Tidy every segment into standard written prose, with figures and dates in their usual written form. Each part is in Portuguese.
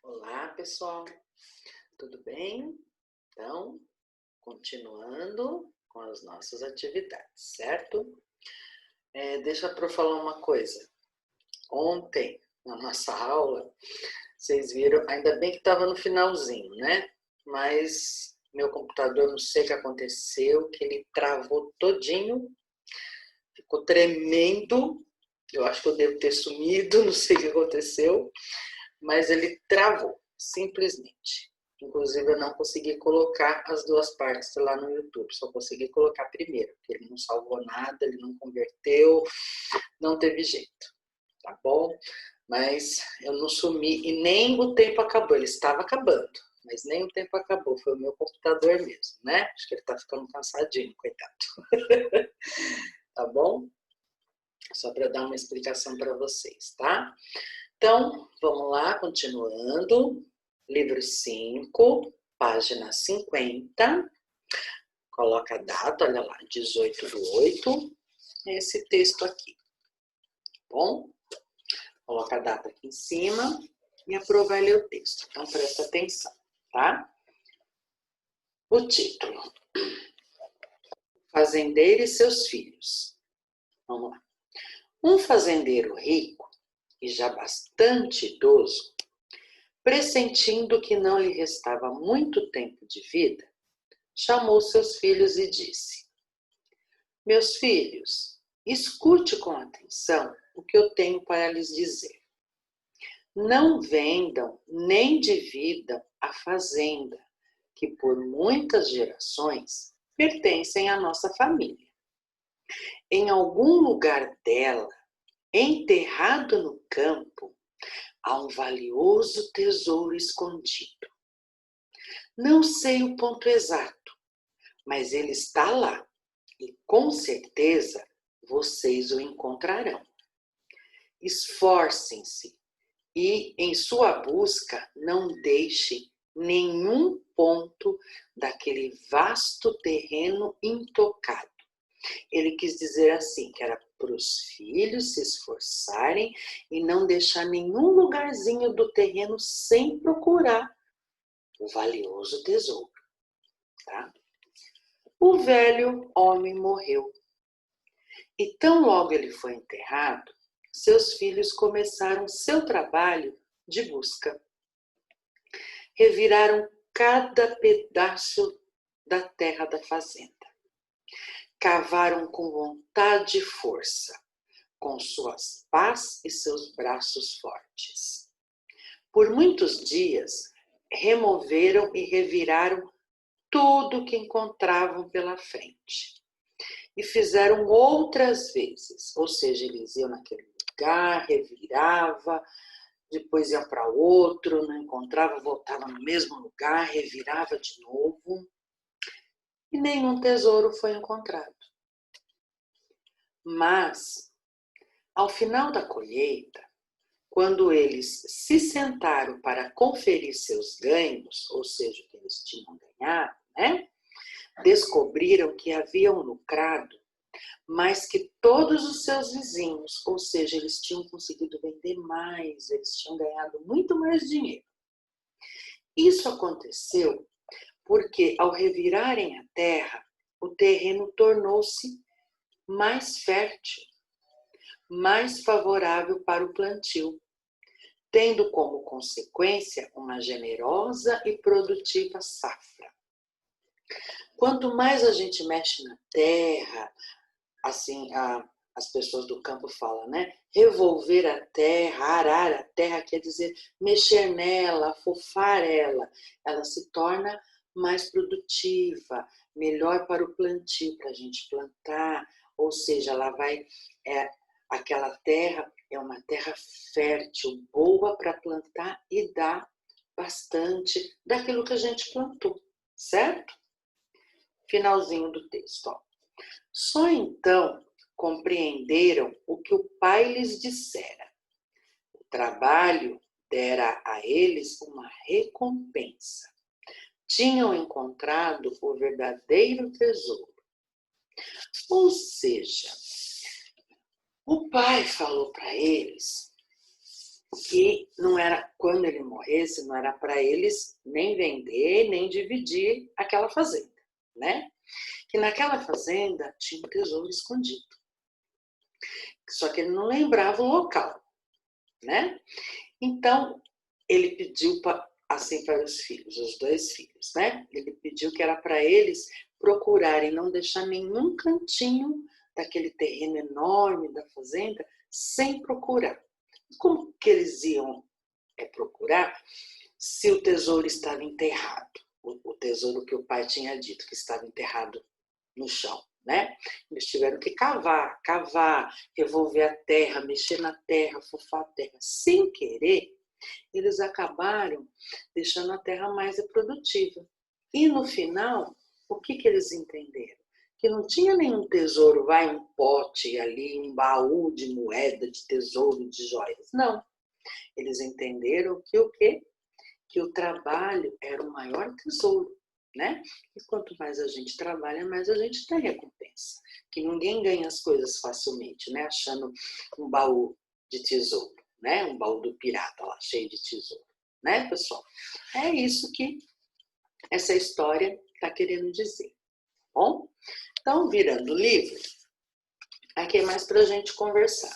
Olá, pessoal, tudo bem? Então, continuando com as nossas atividades, certo? Deixa eu falar uma coisa. Ontem, na nossa aula, vocês viram, ainda bem que estava no finalzinho, né? Mas meu computador, não sei o que aconteceu, que ele travou todinho, ficou tremendo. Eu acho que eu devo ter sumido, não sei o que aconteceu, mas ele travou, simplesmente. Inclusive, eu não consegui colocar as duas partes lá no YouTube, só consegui colocar primeiro, porque ele não salvou nada, ele não converteu, não teve jeito, tá bom? Mas eu não sumi e nem o tempo acabou, ele estava acabando, mas nem o tempo acabou, foi o meu computador mesmo, né? Acho que ele tá ficando cansadinho, coitado. Tá bom? Só para dar uma explicação para vocês, tá? Então, vamos lá, continuando. Livro 5, página 50. Coloca a data, olha lá, 18/8. Esse texto aqui, tá bom? Coloca a data aqui em cima e a Pro vai ler o texto. Então, presta atenção, tá? O título: Fazendeiro e seus filhos. Vamos lá. Um fazendeiro rico e já bastante idoso, pressentindo que não lhe restava muito tempo de vida, chamou seus filhos e disse: Meus filhos, escute com atenção o que eu tenho para lhes dizer. Não vendam nem dividam a fazenda, que por muitas gerações pertencem à nossa família. Em algum lugar dela, enterrado no campo, há um valioso tesouro escondido. Não sei o ponto exato, mas ele está lá e com certeza vocês o encontrarão. Esforcem-se e, em sua busca, não deixem nenhum ponto daquele vasto terreno intocado. Ele quis dizer assim, que era para os filhos se esforçarem e não deixar nenhum lugarzinho do terreno sem procurar o valioso tesouro, tá? O velho homem morreu. E tão logo ele foi enterrado, seus filhos começaram seu trabalho de busca. Reviraram cada pedaço da terra da fazenda. Cavaram com vontade e força, com suas pás e seus braços fortes. Por muitos dias, removeram e reviraram tudo que encontravam pela frente. E fizeram outras vezes, ou seja, eles iam naquele lugar, revirava, depois ia para outro, não encontrava, voltava no mesmo lugar, revirava de novo, e nenhum tesouro foi encontrado. Mas, ao final da colheita, quando eles se sentaram para conferir seus ganhos, ou seja, o que eles tinham ganhado, né? Descobriram que haviam lucrado mais que todos os seus vizinhos, ou seja, eles tinham conseguido vender mais, eles tinham ganhado muito mais dinheiro. Isso aconteceu porque, ao revirarem a terra, o terreno tornou-se mais fértil, mais favorável para o plantio, tendo como consequência uma generosa e produtiva safra. Quanto mais a gente mexe na terra, assim, as pessoas do campo falam, né? Revolver a terra, arar a terra, quer dizer mexer nela, afofar ela. Ela se torna mais produtiva, melhor para o plantio, para a gente plantar, ou seja, ela vai, aquela terra é uma terra fértil, boa para plantar e dá bastante daquilo que a gente plantou, certo? Finalzinho do texto, ó. Só então compreenderam o que o pai lhes dissera. O trabalho dera a eles uma recompensa. Tinham encontrado o verdadeiro tesouro. Ou seja, o pai falou para eles que não era quando ele morresse, não era para eles nem vender, nem dividir aquela fazenda, né? Que naquela fazenda tinha um tesouro escondido. Só que ele não lembrava o local, né? Então, ele pediu assim para os filhos, os 2 filhos, né? Ele pediu que era para eles procurarem não deixar nenhum cantinho daquele terreno enorme da fazenda sem procurar. Como que eles iam procurar se o tesouro estava enterrado? O tesouro que o pai tinha dito que estava enterrado no chão, né? Eles tiveram que cavar, revolver a terra, mexer na terra, fofar a terra. Sem querer, eles acabaram deixando a terra mais produtiva. E no final, o que eles entenderam? Que não tinha nenhum tesouro, um pote ali, um baú de moeda, de tesouro, de joias. Não. Eles entenderam que o quê? Que o trabalho era o maior tesouro, né? E quanto mais a gente trabalha, mais a gente tem recompensa. Que ninguém ganha as coisas facilmente, né? Achando um baú de tesouro, né? Um baú do pirata lá, cheio de tesouro, né, pessoal? É isso que essa história está querendo dizer. Bom, então, virando o livro, aqui é mais para a gente conversar.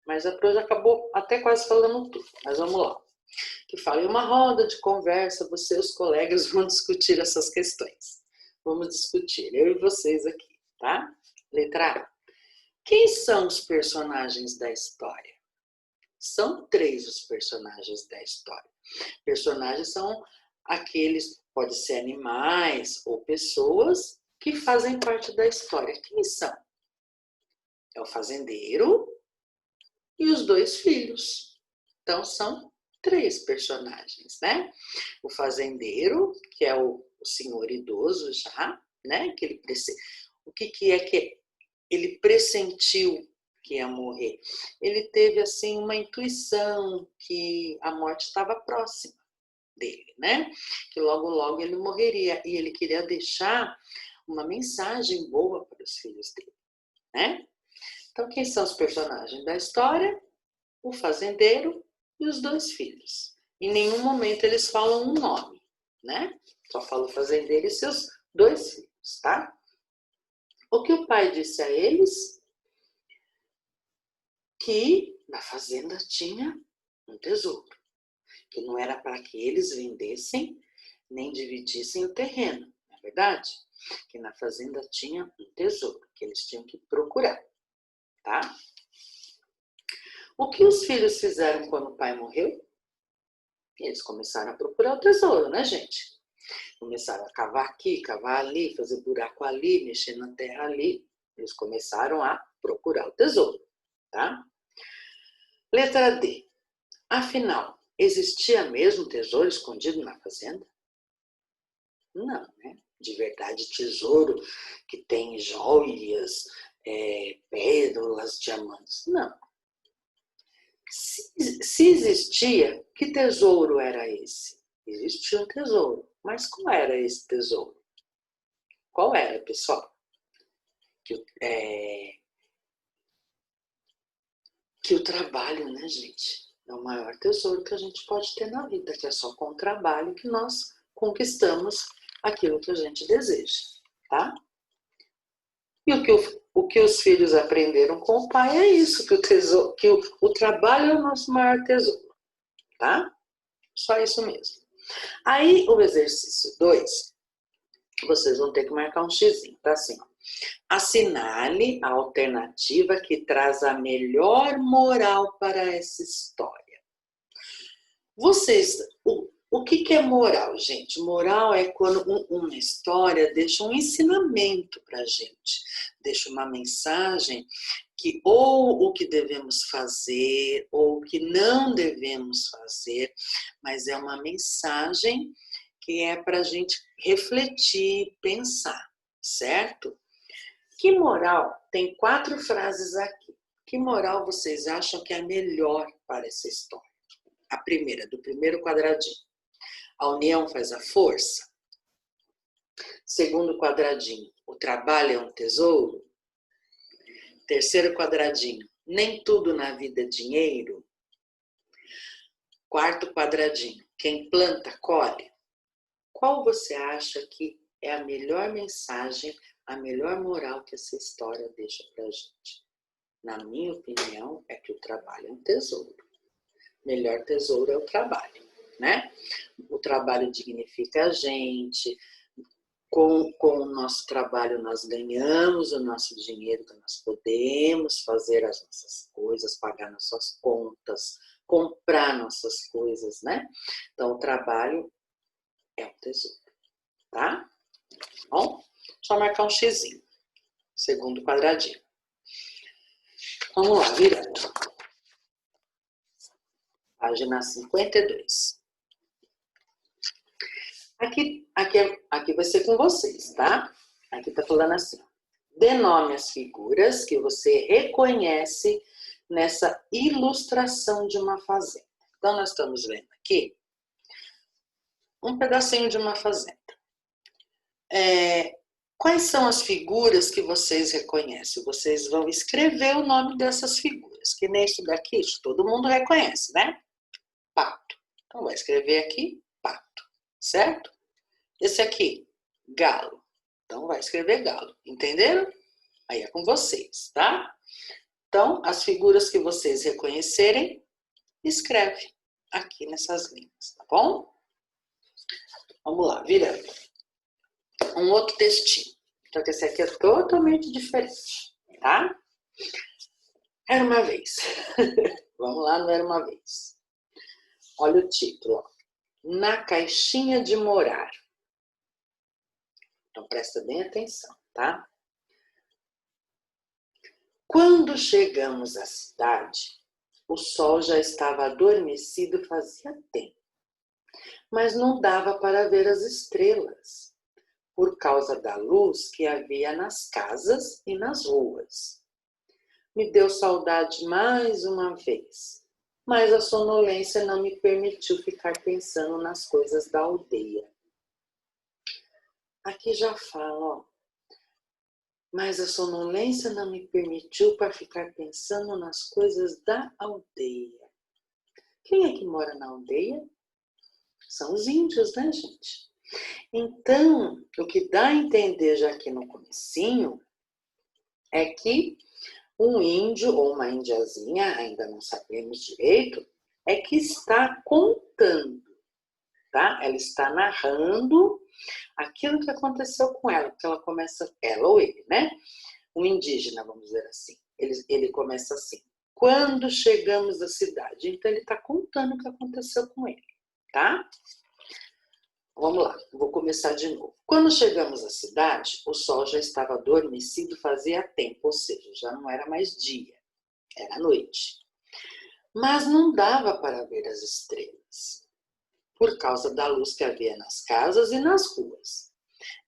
Mas a Pro já acabou até quase falando tudo, mas vamos lá. Que fala em uma roda de conversa, você e os colegas vão discutir essas questões. Vamos discutir, eu e vocês aqui, tá? Letra A. Quem são os personagens da história? São 3 os personagens da história. Personagens são aqueles, pode ser animais ou pessoas que fazem parte da história. Quem são? É o fazendeiro e os 2 filhos. Então, são 3 personagens, né? O fazendeiro, que é o senhor idoso já, né? O que é que ele pressentiu que ia morrer? Ele teve, assim, uma intuição que a morte estava próxima dele, né? Que logo, logo ele morreria. E ele queria deixar uma mensagem boa para os filhos dele, né? Então, quem são os personagens da história? O fazendeiro e os 2 filhos. Em nenhum momento eles falam um nome, né? Só fala o fazendeiro e seus 2 filhos, tá? O que o pai disse a eles? Que na fazenda tinha um tesouro. Que não era para que eles vendessem nem dividissem o terreno, não é verdade? Que na fazenda tinha um tesouro, que eles tinham que procurar, tá? O que os filhos fizeram quando o pai morreu? Eles começaram a procurar o tesouro, né, gente? Começaram a cavar aqui, cavar ali, fazer buraco ali, mexer na terra ali. Eles começaram a procurar o tesouro, tá? Letra D. Afinal, existia mesmo tesouro escondido na fazenda? Não, né? De verdade, tesouro que tem joias, pérolas, diamantes. Não. Se existia, que tesouro era esse? Existia um tesouro. Mas qual era esse tesouro? Qual era, pessoal? Que o trabalho, né, gente? É o maior tesouro que a gente pode ter na vida, que é só com o trabalho que nós conquistamos aquilo que a gente deseja, tá? E o que os filhos aprenderam com o pai é isso, que o trabalho é o nosso maior tesouro, tá? Só isso mesmo. Aí, o exercício 2, vocês vão ter que marcar um xizinho, tá assim, ó. Assinale a alternativa que traz a melhor moral para essa história. Vocês, o que é moral, gente? Moral é quando uma história deixa um ensinamento para a gente, deixa uma mensagem que ou o que devemos fazer ou o que não devemos fazer, mas é uma mensagem que é para a gente refletir, pensar, certo? Que moral? Tem 4 frases aqui. Que moral vocês acham que é a melhor para essa história? A primeira, do primeiro quadradinho. A união faz a força. Segundo quadradinho, o trabalho é um tesouro. Terceiro quadradinho, nem tudo na vida é dinheiro. quarto quadradinho. Quem planta, colhe. Qual você acha que é a melhor mensagem, a melhor moral que essa história deixa pra gente? Na minha opinião, é que o trabalho é um tesouro. O melhor tesouro é o trabalho, né? O trabalho dignifica a gente. Com o nosso trabalho nós ganhamos o nosso dinheiro, que nós podemos fazer as nossas coisas, pagar nossas contas, comprar nossas coisas, né? Então, o trabalho é um tesouro, tá? Bom, só marcar um xizinho, segundo quadradinho. Vamos lá, virando. Página 52. Aqui vai ser com vocês, tá? Aqui tá falando assim. Dê nome às figuras que você reconhece nessa ilustração de uma fazenda. Então, nós estamos vendo aqui um pedacinho de uma fazenda. Quais são as figuras que vocês reconhecem? Vocês vão escrever o nome dessas figuras, que nem isso daqui, isso todo mundo reconhece, né? Pato. Então, vai escrever aqui, pato, certo? Esse aqui, galo. Então, vai escrever galo, entenderam? Aí é com vocês, tá? Então, as figuras que vocês reconhecerem, escreve aqui nessas linhas, tá bom? Vamos lá, virando. Um outro textinho. Só que esse aqui é totalmente diferente, tá? Era uma vez. Vamos lá, não era uma vez. Olha o título, ó. Na caixinha de morar. Então, presta bem atenção, tá? Quando chegamos à cidade, o sol já estava adormecido fazia tempo, mas não dava para ver as estrelas, por causa da luz que havia nas casas e nas ruas. Me deu saudade mais uma vez, mas a sonolência não me permitiu ficar pensando nas coisas da aldeia. Aqui já fala, ó. Mas a sonolência não me permitiu para ficar pensando nas coisas da aldeia. Quem é que mora na aldeia? São os índios, né, gente? Então, o que dá a entender já aqui no comecinho é que um índio ou uma indiazinha, ainda não sabemos direito, é que está contando, tá? Ela está narrando aquilo que aconteceu com ela, porque ela começa, ela ou ele, né? Um indígena, vamos dizer assim. Ele começa assim, quando chegamos à cidade. Então, ele está contando o que aconteceu com ele, tá? Vamos lá, vou começar de novo. Quando chegamos à cidade, o sol já estava adormecido fazia tempo, ou seja, já não era mais dia, era noite. Mas não dava para ver as estrelas, por causa da luz que havia nas casas e nas ruas.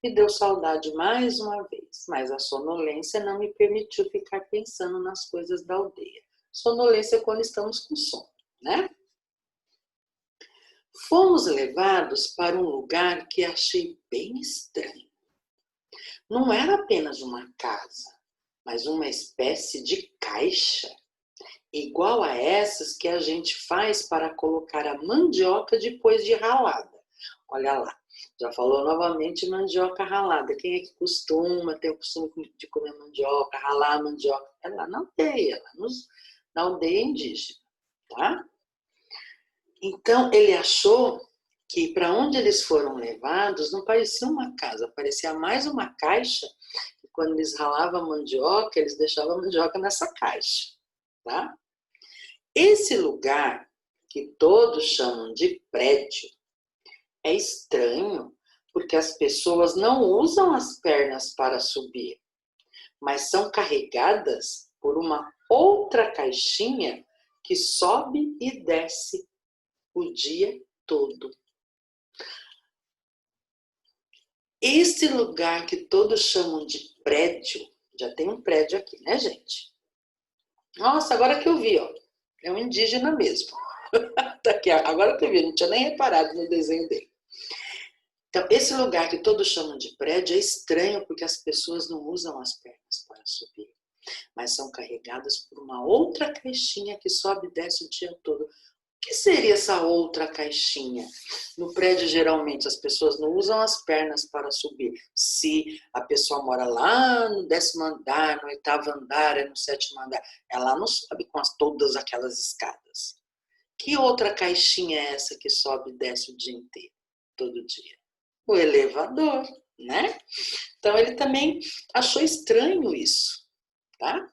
Me deu saudade mais uma vez, mas a sonolência não me permitiu ficar pensando nas coisas da aldeia. Sonolência é quando estamos com sono, né? Fomos levados para um lugar que achei bem estranho. Não era apenas uma casa, mas uma espécie de caixa, igual a essas que a gente faz para colocar a mandioca depois de ralada. Olha lá, já falou novamente mandioca ralada. Quem é que tem o costume de comer mandioca, ralar a mandioca? É lá na aldeia, na aldeia indígena, tá? Então, ele achou que para onde eles foram levados não parecia uma casa, parecia mais uma caixa. E quando eles ralavam a mandioca, eles deixavam a mandioca nessa caixa, tá? Esse lugar, que todos chamam de prédio, é estranho, porque as pessoas não usam as pernas para subir, mas são carregadas por uma outra caixinha que sobe e desce o dia todo. Esse lugar que todos chamam de prédio, já tem um prédio aqui, né, gente? Nossa, agora que eu vi, ó, é um indígena mesmo. Tá aqui, agora que eu vi, não tinha nem reparado no desenho dele. Então, esse lugar que todos chamam de prédio é estranho porque as pessoas não usam as pernas para subir, mas são carregadas por uma outra caixinha que sobe e desce o dia todo. que seria essa outra caixinha? No prédio, geralmente, as pessoas não usam as pernas para subir. Se a pessoa mora lá no 10º andar, no 8º andar, no 7º andar, ela não sobe com todas aquelas escadas. Que outra caixinha é essa que sobe e desce o dia inteiro, todo dia? O elevador, né? Então, ele também achou estranho isso, tá?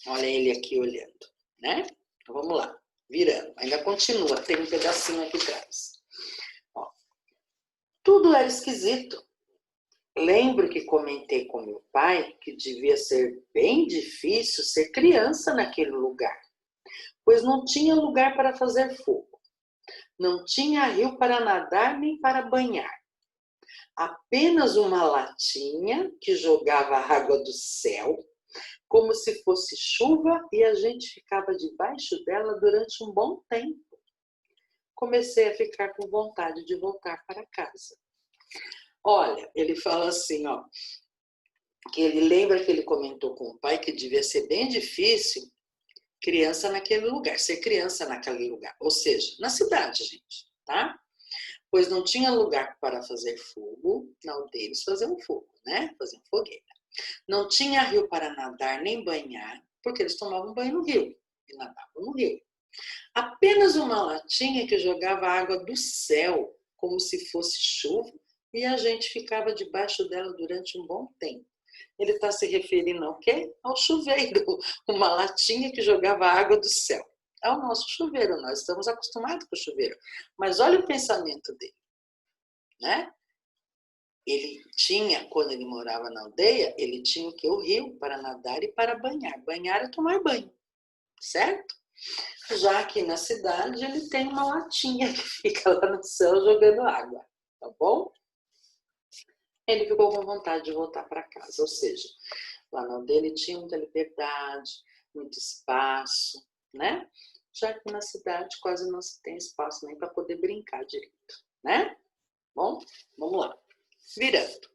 Olha ele aqui olhando, né? Então, vamos lá. Virando, ainda continua, tem um pedacinho aqui atrás. Ó, tudo era esquisito. Lembro que comentei com meu pai que devia ser bem difícil ser criança naquele lugar, pois não tinha lugar para fazer fogo, não tinha rio para nadar nem para banhar, apenas uma latinha que jogava água do céu, como se fosse chuva, e a gente ficava debaixo dela durante um bom tempo. Comecei a ficar com vontade de voltar para casa. Olha, ele fala assim, ó, que ele lembra que ele comentou com o pai que devia ser bem difícil criança naquele lugar, ser criança naquele lugar, ou seja, na cidade, gente, tá? Pois não tinha lugar para fazer fogo, na aldeia eles faziam fogo, né? Faziam fogueira. Não tinha rio para nadar nem banhar, porque eles tomavam banho no rio e nadavam no rio. Apenas uma latinha que jogava água do céu, como se fosse chuva, e a gente ficava debaixo dela durante um bom tempo. Ele está se referindo ao quê? Ao chuveiro, uma latinha que jogava água do céu. É o nosso chuveiro, nós estamos acostumados com o chuveiro. Mas olha o pensamento dele, né? Ele tinha, quando ele morava na aldeia, ele tinha o que? O rio para nadar e para banhar. Banhar é tomar banho, certo? Já aqui na cidade, ele tem uma latinha que fica lá no céu jogando água, tá bom? Ele ficou com vontade de voltar para casa, ou seja, lá na aldeia ele tinha muita liberdade, muito espaço, né? Já que na cidade quase não se tem espaço nem para poder brincar direito, né? Bom, vamos lá. Virando.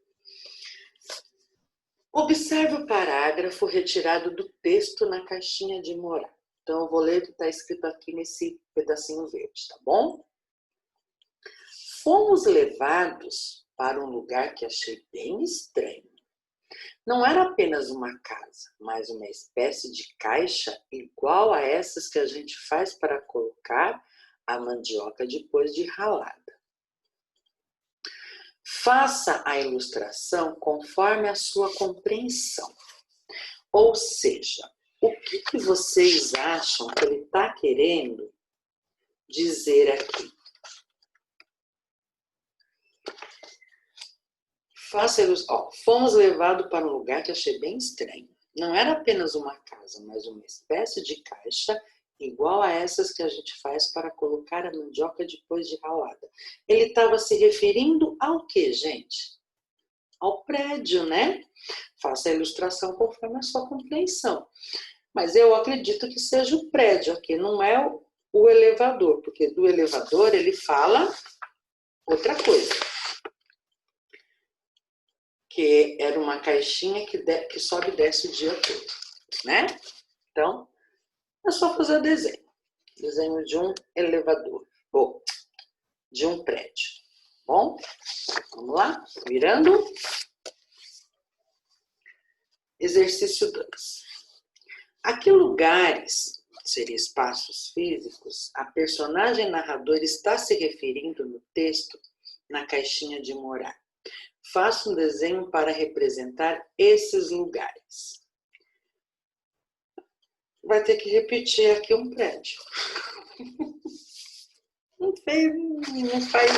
Observe o parágrafo retirado do texto na caixinha de morar. Então, eu vou ler o que está escrito aqui nesse pedacinho verde, tá bom? Fomos levados para um lugar que achei bem estranho. Não era apenas uma casa, mas uma espécie de caixa igual a essas que a gente faz para colocar a mandioca depois de ralada. Faça a ilustração conforme a sua compreensão. Ou seja, o que vocês acham que ele está querendo dizer aqui? Fomos levados para um lugar que achei bem estranho. Não era apenas uma casa, mas uma espécie de caixa igual a essas que a gente faz para colocar a mandioca depois de ralada. Ele estava se referindo ao quê, gente? Ao prédio, né? Faça a ilustração conforme a sua compreensão. Mas eu acredito que seja o prédio aqui, não é o elevador, porque do elevador ele fala outra coisa. Que era uma caixinha que sobe e desce o dia todo, né? Então, é só fazer o desenho. Desenho de um elevador, ou de um prédio. Bom, vamos lá? Virando. Exercício 2. A que lugares, seria espaços físicos, a personagem narradora está se referindo no texto na caixinha de morar? Faça um desenho para representar esses lugares. Vai ter que repetir aqui um prédio. Não faz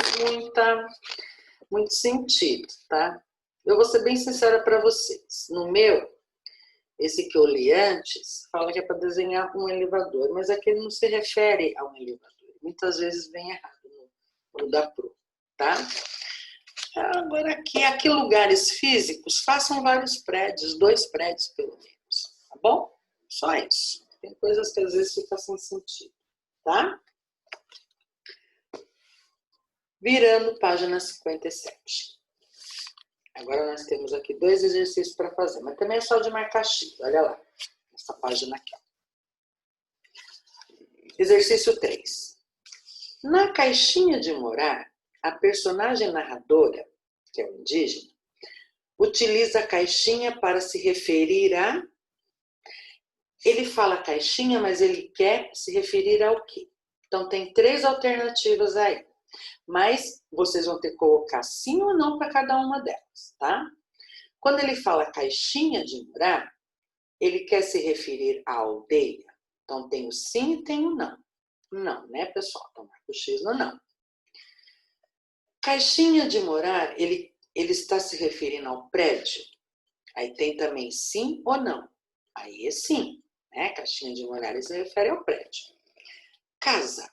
muito sentido, tá? Eu vou ser bem sincera para vocês. No meu, esse que eu li antes, fala que é para desenhar um elevador, mas aqui ele não se refere a um elevador. Muitas vezes vem errado no da Pro, tá? Agora aqui, a que lugares físicos, façam vários prédios, 2 prédios pelo menos, tá bom? Só isso. Tem coisas que às vezes ficam sem sentido, tá? Virando página 57. Agora nós temos aqui 2 exercícios para fazer, mas também é só de marcar X, olha lá, essa página aqui. Exercício 3. Na caixinha de morar, a personagem narradora, que é o indígena, utiliza a caixinha para se referir a... Ele fala caixinha, mas ele quer se referir ao quê? Então, tem 3 alternativas aí. Mas vocês vão ter que colocar sim ou não para cada uma delas, tá? Quando ele fala caixinha de morar, ele quer se referir à aldeia. Então, tem o sim e tem o não. Não, né, pessoal? Então, marca o X no não. Caixinha de morar, ele está se referindo ao prédio. Aí tem também sim ou não. Aí é sim, né? Caixinha de morar, ele se refere ao prédio. Casa.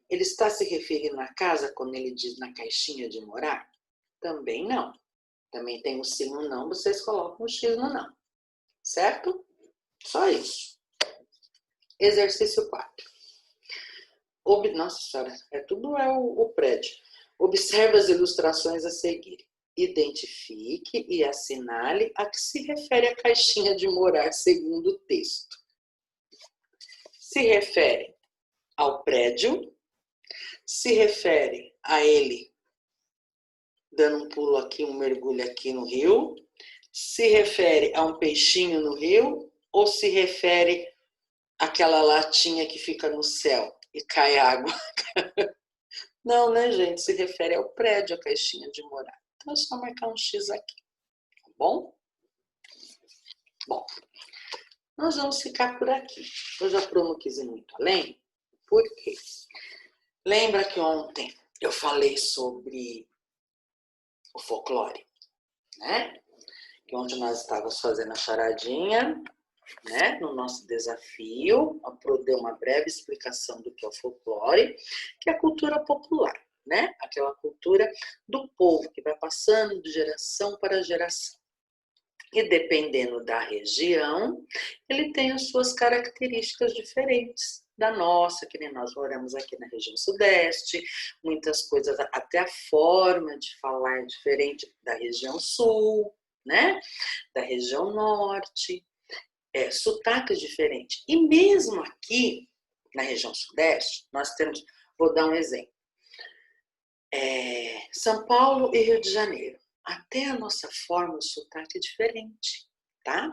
Ele está se referindo à casa quando ele diz na caixinha de morar? Também não. Também tem o sim ou não, vocês colocam o X no não. Certo? Só isso. Exercício 4. Nossa senhora, tudo é o prédio. Observe as ilustrações a seguir. Identifique e assinale a que se refere a caixinha de morar segundo o texto. Se refere ao prédio, se refere a ele dando um pulo aqui, um mergulho aqui no rio, se refere a um peixinho no rio ou se refere àquela latinha que fica no céu e cai água? Não, né, gente? Se refere ao prédio, a caixinha de morar. Então é só marcar um X aqui, tá bom? Bom, nós vamos ficar por aqui. Eu já não quis ir muito além, por quê? Lembra que ontem eu falei sobre o folclore, né? Que ontem nós estávamos fazendo a charadinha, né? No nosso desafio, deu uma breve explicação do que é o folclore, que é a cultura popular, né? Aquela cultura do povo que vai passando de geração para geração. E dependendo da região, ele tem as suas características diferentes da nossa, que nem nós moramos aqui na região sudeste, muitas coisas, até a forma de falar é diferente da região sul, né? Da região norte, sotaque diferente. E mesmo aqui, na região sudeste, nós temos, vou dar um exemplo, São Paulo e Rio de Janeiro. Até a nossa forma, o sotaque é diferente, tá?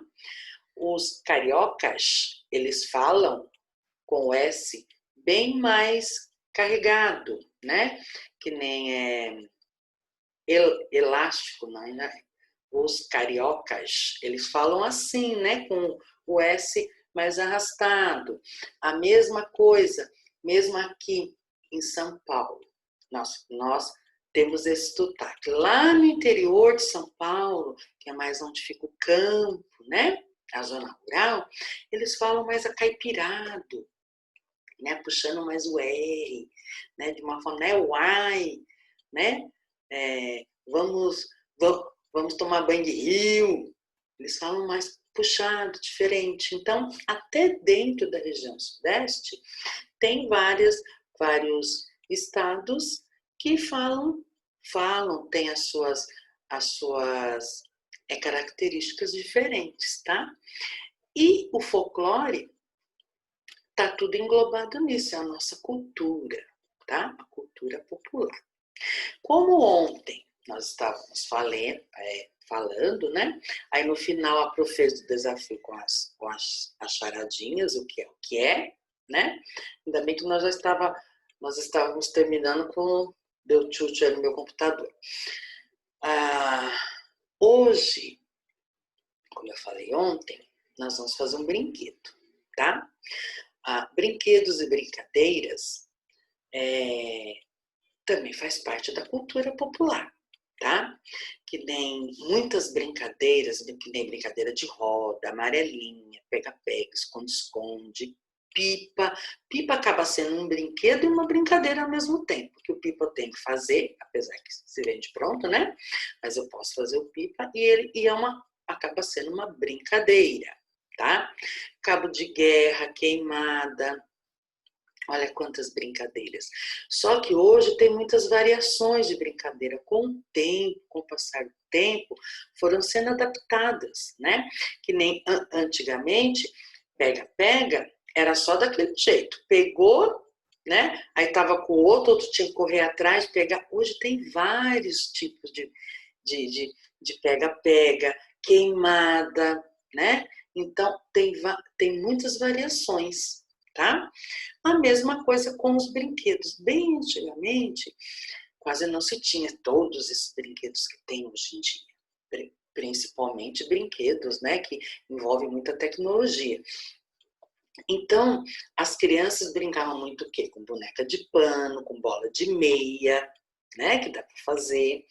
Os cariocas, eles falam com o S bem mais carregado, né? Que nem elástico, né? Os cariocas, eles falam assim, né? Com o S mais arrastado. A mesma coisa, mesmo aqui em São Paulo. Nós temos esse sotaque. Lá no interior de São Paulo, que é mais onde fica o campo, né? A zona rural, eles falam mais acaipirado, né? Puxando mais o R, né? De uma forma, né? O ai, né? Vamos tomar banho de rio. Eles falam mais puxado, diferente. Então, até dentro da região sudeste, tem vários estados que falam, têm as suas características diferentes, tá? E o folclore tá tudo englobado nisso, é a nossa cultura, tá? A cultura popular. Como ontem nós estávamos falando, né? Aí no final a Pro fez o desafio com as charadinhas, o que é, né? Ainda bem que nós estávamos terminando com deu tchutchu aí no meu computador. Hoje, como eu falei ontem, nós vamos fazer um brinquedo, tá? Brinquedos e brincadeiras também faz parte da cultura popular, tá? Que nem muitas brincadeiras, que nem brincadeira de roda, amarelinha, pega-pega, esconde-esconde, pipa. Pipa acaba sendo um brinquedo e uma brincadeira ao mesmo tempo, que o pipa eu tenho que fazer, apesar que se vende pronto, né? Mas eu posso fazer o pipa e acaba sendo uma brincadeira, tá? Cabo de guerra, queimada. Olha quantas brincadeiras. Só que hoje tem muitas variações de brincadeira. Com o tempo, com o passar do tempo, foram sendo adaptadas, né? Que nem antigamente, pega-pega, era só daquele jeito. Pegou, né? Aí tava com o outro tinha que correr atrás, pegar. Hoje tem vários tipos de pega-pega, queimada, né? Então, tem muitas variações, tá? A mesma coisa com os brinquedos. Bem antigamente, quase não se tinha todos esses brinquedos que tem hoje em dia. Principalmente brinquedos, né? Que envolvem muita tecnologia. Então, as crianças brincavam muito o quê? Com boneca de pano, com bola de meia, né? Que dá para fazer.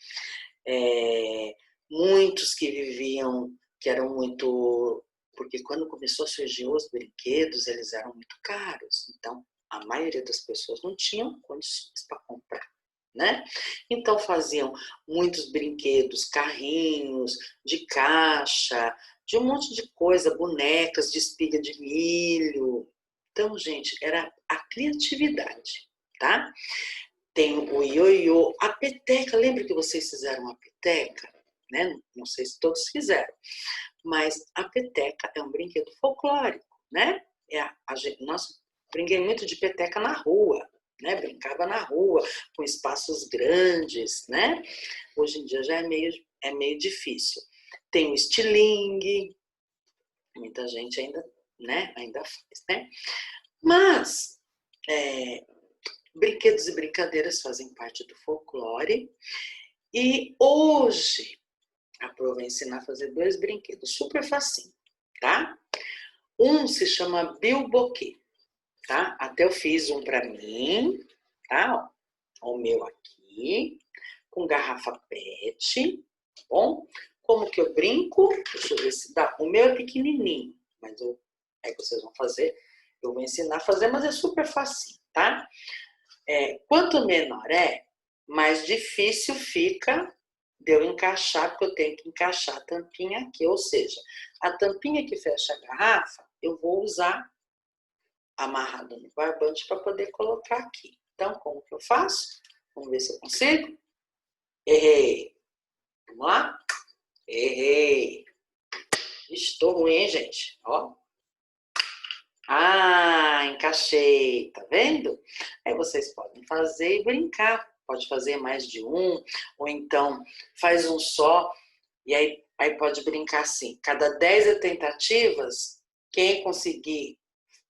Muitos que viviam, que eram muito... Porque quando começou a surgir os brinquedos, eles eram muito caros. Então, a maioria das pessoas não tinham condições para comprar, né? Então, faziam muitos brinquedos, carrinhos, de caixa, de um monte de coisa, bonecas de espiga de milho. Então, gente, era a criatividade, tá? Tem o ioiô, a peteca. Lembra que vocês fizeram a peteca? Né? Não sei se todos fizeram, mas a peteca é um brinquedo folclórico, né? Nós brinquei muito de peteca na rua, né? Brincava na rua, com espaços grandes, né? Hoje em dia já é meio difícil. Tem o estilingue, muita gente ainda, né? Ainda faz, né? Mas brinquedos e brincadeiras fazem parte do folclore. E hoje, a Pro vai ensinar a fazer 2 brinquedos, super facinho, tá? Um se chama bilboquê, tá? Até eu fiz um para mim, tá? Ó, o meu aqui, com garrafa PET, tá bom? Como que eu brinco? Deixa eu ver se dá. O meu é pequenininho, mas aí vocês vão fazer. Eu vou ensinar a fazer, mas é super facinho, tá? Quanto menor mais difícil fica de eu encaixar, porque eu tenho que encaixar a tampinha aqui. Ou seja, a tampinha que fecha a garrafa, eu vou usar amarrado no barbante para poder colocar aqui. Então, como que eu faço? Vamos ver se eu consigo. Errei. Vamos lá? Errei. Estou ruim, hein, gente? Ó. Encaixei, tá vendo? Aí vocês podem fazer e brincar. Pode fazer mais de um, ou então faz um só, e aí pode brincar assim. Cada 10 tentativas, quem conseguir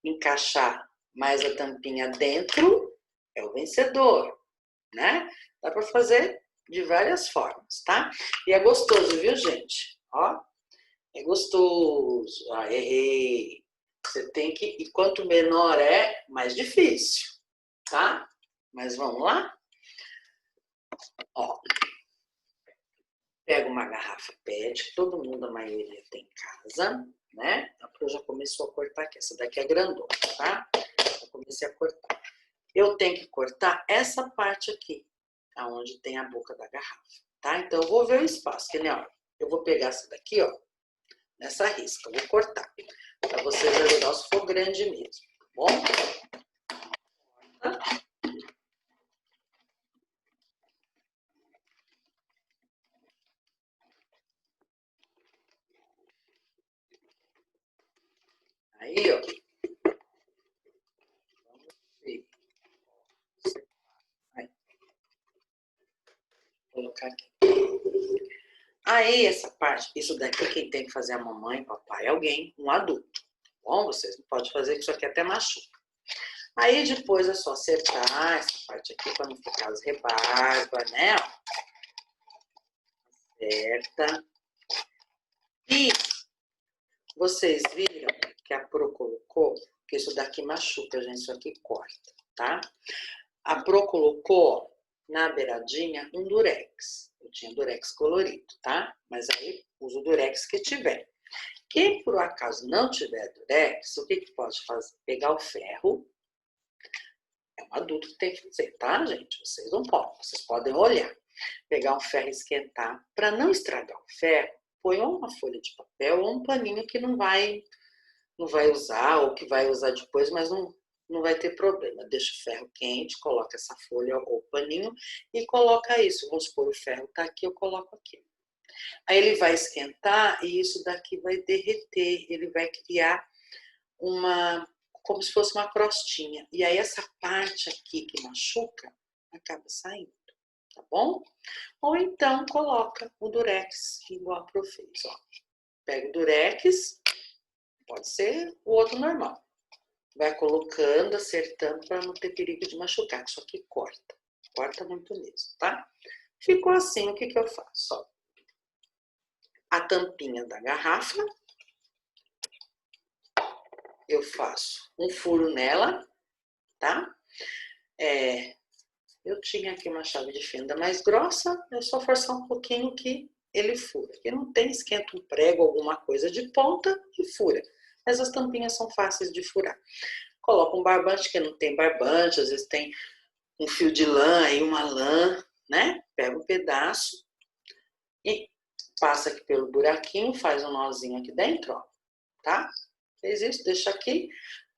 encaixar mais a tampinha dentro é o vencedor, né? Dá para fazer de várias formas, tá? E é gostoso, viu, gente? Ó, é gostoso. Errei. Você tem que... E quanto menor mais difícil, tá? Mas vamos lá? Ó, pega uma garrafa PET, que todo mundo, a maioria tem em casa, né? A Pro já começou a cortar aqui. Essa daqui é grandona, tá? Eu comecei a cortar. Eu tenho que cortar essa parte aqui, aonde tem a boca da garrafa, tá? Então, eu vou ver o espaço, que nem, ó, eu vou pegar essa daqui, ó, nessa risca, eu vou cortar, para vocês ajudar se for grande mesmo, tá bom? Aí, ó, vamos ver. Aí, vou colocar aqui. Aí, essa parte, isso daqui quem tem que fazer é a mamãe, papai, alguém, um adulto. Tá bom? Vocês não podem fazer, que isso aqui até machuca. Aí, depois é só acertar essa parte aqui, para não ficar as rebarbas, né? Acerta. E vocês viram que a Pro colocou, que isso daqui machuca, gente, isso aqui corta, tá? A Pro colocou na beiradinha um durex. Eu tinha durex colorido, tá? Mas aí usa o durex que tiver. Quem por acaso não tiver durex, o que pode fazer? Pegar o ferro. É um adulto que tem que fazer, tá, gente? Vocês não podem. Vocês podem olhar. Pegar um ferro e esquentar. Para não estragar o ferro, põe uma folha de papel ou um paninho que não vai usar, ou que vai usar depois, mas não vai ter problema. Deixa o ferro quente, coloca essa folha ou paninho e coloca isso. Vamos supor, o ferro está aqui, eu coloco aqui. Aí ele vai esquentar e isso daqui vai derreter, ele vai criar como se fosse uma crostinha. E aí essa parte aqui que machuca, acaba saindo, tá bom? Ou então coloca o durex, igual a Pro fez, ó. Pega o durex, pode ser o outro normal. Vai colocando, acertando para não ter perigo de machucar, que isso aqui corta. Corta muito mesmo, tá? Ficou assim, o que eu faço? Ó, a tampinha da garrafa, eu faço um furo nela, tá? Eu tinha aqui uma chave de fenda mais grossa, é só forçar um pouquinho que ele fura. Aqui não tem, esquenta um prego, alguma coisa de ponta e fura. Mas as tampinhas são fáceis de furar. Coloca um barbante, que não tem barbante, às vezes tem um fio de lã e uma lã, né? Pega um pedaço e passa aqui pelo buraquinho, faz um nozinho aqui dentro, ó, tá? Fez isso, deixa aqui.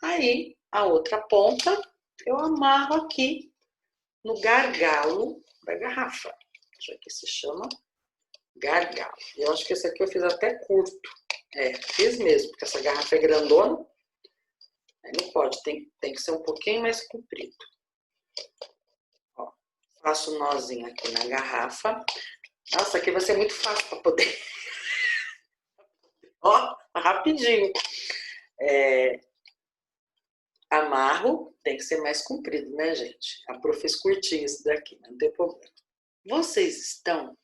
Aí, a outra ponta, eu amarro aqui no gargalo da garrafa. Isso aqui se chama gargalo. Eu acho que esse aqui eu fiz até curto. Fiz mesmo, porque essa garrafa é grandona. Aí não pode, tem que ser um pouquinho mais comprido. Ó, faço um nozinho aqui na garrafa. Nossa, aqui vai ser muito fácil para poder... Ó, rapidinho. Amarro, tem que ser mais comprido, né, gente? A Pro fez curtinho esse daqui, não tem problema. Vocês estão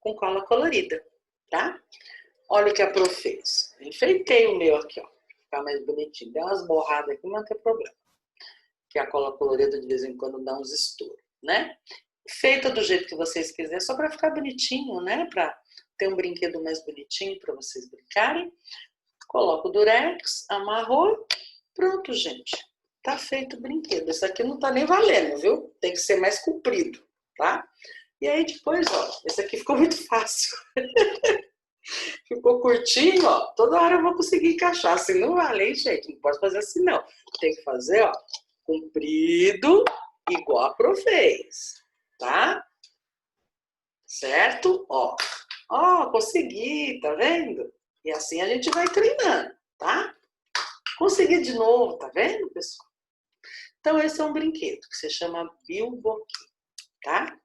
com cola colorida, tá? Olha o que a Pro fez. Enfeitei o meu aqui, ó. Ficar mais bonitinho. Deu umas borradas aqui, mas não tem problema. Que a cola colorida de vez em quando dá uns estouros, né? Feita do jeito que vocês quiserem, só para ficar bonitinho, né? Para ter um brinquedo mais bonitinho para vocês brincarem. Coloca o durex, amarrou. Pronto, gente. Tá feito o brinquedo. Esse aqui não tá nem valendo, viu? Tem que ser mais comprido, tá? E aí depois, ó, esse aqui ficou muito fácil. Ficou curtinho, ó. Toda hora eu vou conseguir encaixar. Assim não vale, hein, gente? Não pode fazer assim, não. Tem que fazer, ó, comprido, igual a Pro fez, tá? Certo? Ó. Ó, consegui, tá vendo? E assim a gente vai treinando, tá? Consegui de novo, tá vendo, pessoal? Então, esse é um brinquedo que se chama bilboquim, tá?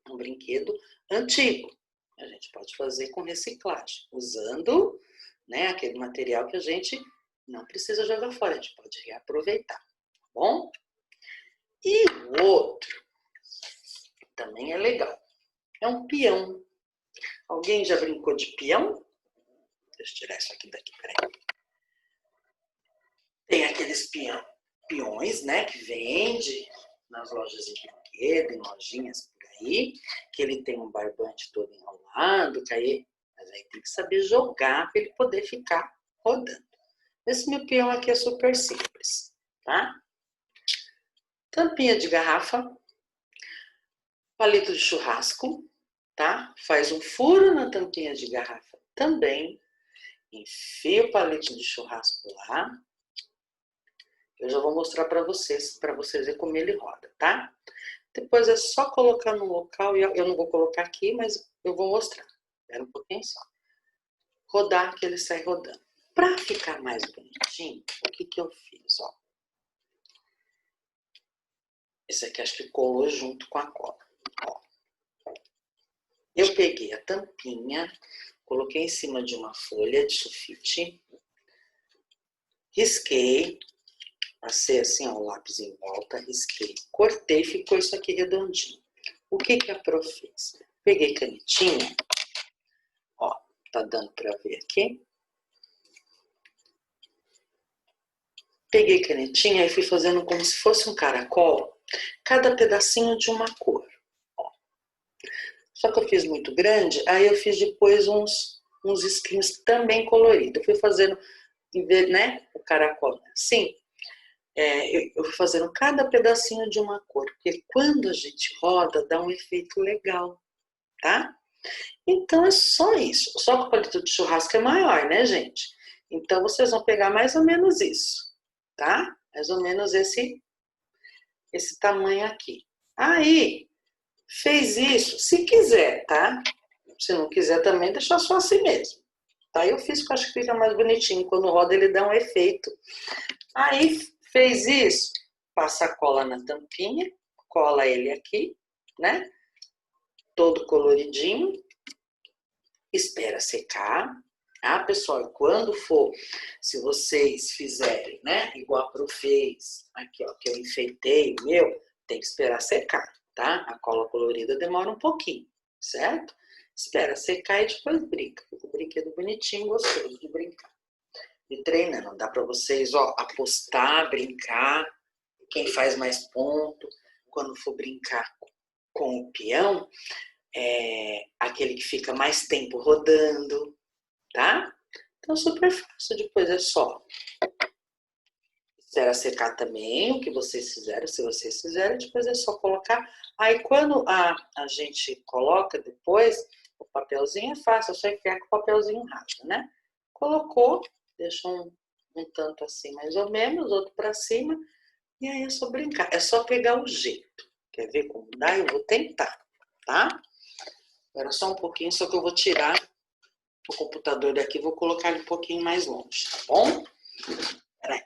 Um brinquedo antigo. A gente pode fazer com reciclagem, usando, né, aquele material que a gente não precisa jogar fora, a gente pode reaproveitar, tá bom? E o outro também é legal. É um peão. Alguém já brincou de peão? Deixa eu tirar isso aqui daqui, peraí. Tem aqueles peões, né, que vende nas lojas de brinquedo, em lojinhas por aí, que ele tem um barbante todo enrolado, mas aí tem que saber jogar para ele poder ficar rodando. Esse meu peão aqui é super simples, tá? Tampinha de garrafa, palito de churrasco, tá? Faz um furo na tampinha de garrafa também, enfia o palito de churrasco lá. Eu já vou mostrar para vocês verem como ele roda, tá? Depois é só colocar no local, e eu não vou colocar aqui, mas eu vou mostrar. Espera um pouquinho só. Rodar que ele sai rodando. Para ficar mais bonitinho, o que eu fiz, ó? Esse aqui acho que colou junto com a cola, ó. Eu peguei a tampinha, coloquei em cima de uma folha de sulfite, risquei, passei assim, ó, o lápis em volta, risquei, cortei, ficou isso aqui redondinho. O que a Pro fez? Peguei canetinha, ó, tá dando pra ver aqui. Peguei canetinha e fui fazendo como se fosse um caracol, cada pedacinho de uma cor, ó. Só que eu fiz muito grande, aí eu fiz depois uns risquinhos também coloridos. Eu fui fazendo, né, o caracol assim. Eu vou fazendo cada pedacinho de uma cor, porque quando a gente roda, dá um efeito legal, tá? Então é só isso. Só que o palito de churrasco é maior, né, gente? Então vocês vão pegar mais ou menos isso, tá? Mais ou menos esse tamanho aqui. Aí, fez isso, se quiser, tá? Se não quiser também, deixa só assim mesmo. Tá? Eu fiz, que eu acho que fica mais bonitinho. Quando roda, ele dá um efeito. Aí, Fez isso? Passa a cola na tampinha, cola ele aqui, né? Todo coloridinho. Espera secar. Ah, pessoal, quando for, se vocês fizerem, né? Igual a Pro fez, aqui, ó, que eu enfeitei o meu, tem que esperar secar, tá? A cola colorida demora um pouquinho, certo? Espera secar e depois brinca. Fica o brinquedo bonitinho, gostoso de brincar. E treinando, dá para vocês, ó, apostar, brincar, quem faz mais ponto, quando for brincar com o peão, aquele que fica mais tempo rodando, tá? Então, super fácil. Depois é só esperar secar também, o que vocês fizeram, se vocês fizerem, depois é só colocar. Aí, quando a gente coloca depois, o papelzinho é fácil, é só enfiar com o papelzinho rápido, né? Colocou, deixa um tanto assim mais ou menos, outro para cima, e aí é só brincar. É só pegar o jeito. Quer ver como dá? Eu vou tentar, tá? Agora só um pouquinho, só que eu vou tirar o computador daqui, vou colocar ele um pouquinho mais longe, tá bom? Peraí.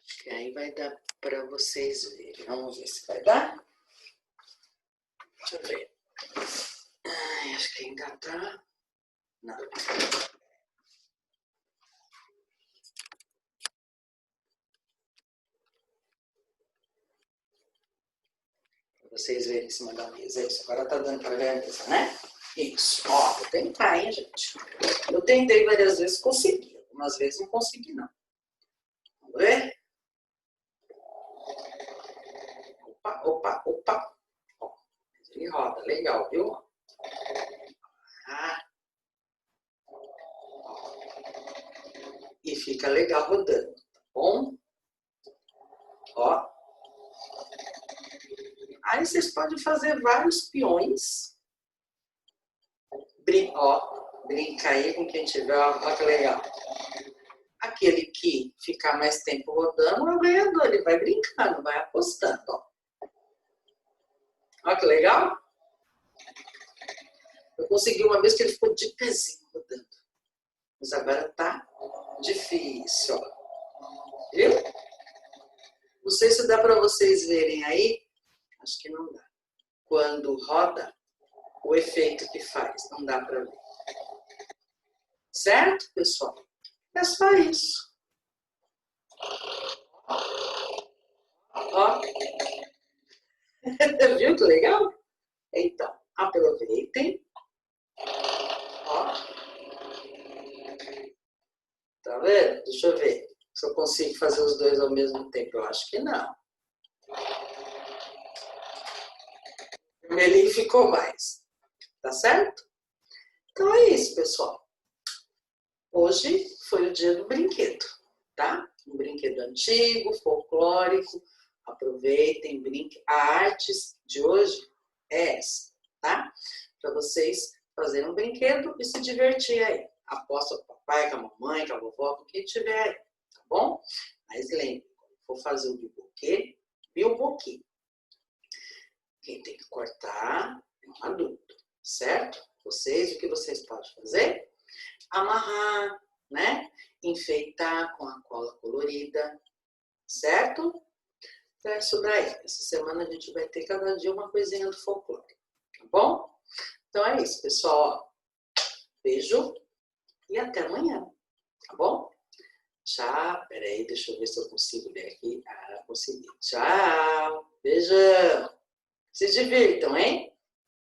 Acho que aí vai dar para vocês verem. Vamos ver se vai dar. Deixa eu ver. Ai, acho que ainda tá. Não. Para vocês verem em cima da mesa. Isso, agora tá dando para ver a mesa, né? Isso. Ó, vou tentar, hein, gente? Eu tentei várias vezes, consegui. Algumas vezes não consegui, não. Vamos ver? Opa, opa, opa. Ó, ele roda, legal, viu? Ah. E fica legal rodando, tá bom? Ó. Aí vocês podem fazer vários peões. Ó, brinca aí com quem tiver, ó que legal. Aquele que ficar mais tempo rodando é o ganhador, ele vai brincando, vai apostando, ó. Ó que legal. Eu consegui uma vez que ele ficou de pezinho rodando. Mas agora tá difícil, ó. Viu? Não sei se dá para vocês verem aí. Acho que não dá. Quando roda, o efeito que faz, não dá para ver. Certo, pessoal? É só isso. Ó. Viu que legal? Então, aproveitem. Ó. Tá vendo? Deixa eu ver se eu consigo fazer os dois ao mesmo tempo. Eu acho que não. O vermelhinho ficou mais. Tá certo? Então é isso, pessoal. Hoje foi o dia do brinquedo, tá? Um brinquedo antigo, folclórico. Aproveitem, brinquem. A arte de hoje é essa, tá? Para vocês fazerem um brinquedo e se divertir aí. Aposta com o papai, com a mamãe, com a vovó, com quem tiver aí, tá bom? Mas lembre, quando for fazer o bilboquê, quem tem que cortar é um adulto, certo? Vocês, o que vocês podem fazer? Amarrar, né? Enfeitar com a cola colorida, certo? Então é isso daí. Essa semana a gente vai ter cada dia uma coisinha do folclore, tá bom? Então é isso, pessoal. Beijo e até amanhã, tá bom? Tchau. Peraí, deixa eu ver se eu consigo ler aqui. Ah, consegui. Tchau. Beijão. Se divirtam, hein?